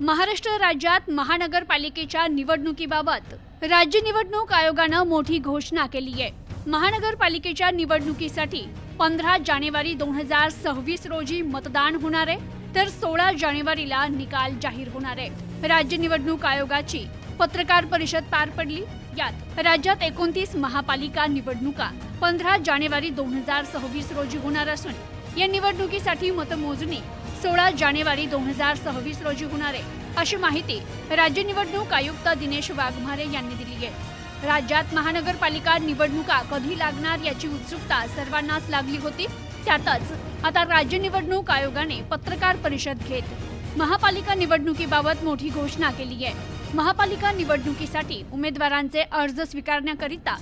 महाराष्ट्र राज्यात महानगरपालिकेच्या निवडणुकीबाबत राज्य निवडणूक आयोगानं मोठी घोषणा केली आहे। महानगरपालिकेच्या निवडणुकीसाठी 15 जानेवारी 2026 रोजी मतदान होणार आहे, तर 16 जानेवारीला निकाल जाहीर होणार आहे। राज्य निवडणूक आयोगाची पत्रकार परिषद पार पडली। यात राज्यात 29 महापालिका निवडणुका 15 जानेवारी 2026 रोजी होणार असून या निवडणुकीसाठी मतमोजणी 16 जानेवारी 2026 रोजी होणार आहे, अशी माहिती राज्य निवडणूक आयुक्त दिनेश वाघमारे यांनी दिली आहे। राज्यात महानगरपालिका निवडणुका कधी लागणार याची उत्सुकता सर्वांनाच लागली होती। त्यातच आता राज्य निवडणूक आयोगाने पत्रकार परिषद घेत महापालिका निवडणुकीबाबत मोठी घोषणा केली आहे। महापालिका निवडणुकीसाठी उमेदवारांचे अर्ज स्वीकारण्याकरिता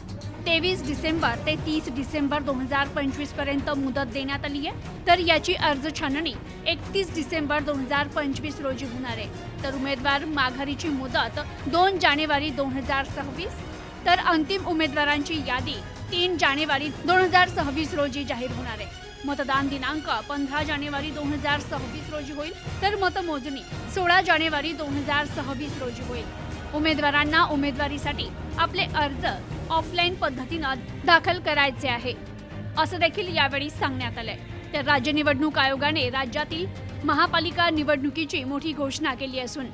23 डिसेंबर ते 30 डिसेंबर 2025 पर्यंत मुदत देण्यात आली आहे, तर याची अर्ज छाननी 31 डिसेंबर 2025 रोजी होणार आहे। तर उमेदवार माघारीची मुदत 2 जानेवारी 2026, तर अंतिम उमेदवारांची यादी 3 जानेवारी 2026 रोजी जाहीर होणार आहे। मतदान दिनांक 15 जानेवारी 2026 रोजी होईल, तर मतमोजणी 16 जानेवारी 2026 रोजी होईल। उमेदवारांना उमेदवारीसाठी आपले अर्ज ऑफलाईन पद्धतीने दाखल करायचे आहे, असं देखील यावेळी सांगण्यात आलंय। तर राज्य निवडणूक आयोगाने राज्यातील महापालिका निवडणुकीची मोठी घोषणा केली असून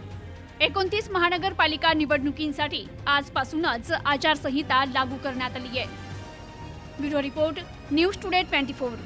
29 महानगरपालिका निवडणुकींसाठी आजपासूनच आचारसंहिता लागू करण्यात आली आहे। Bureau report, news today 24।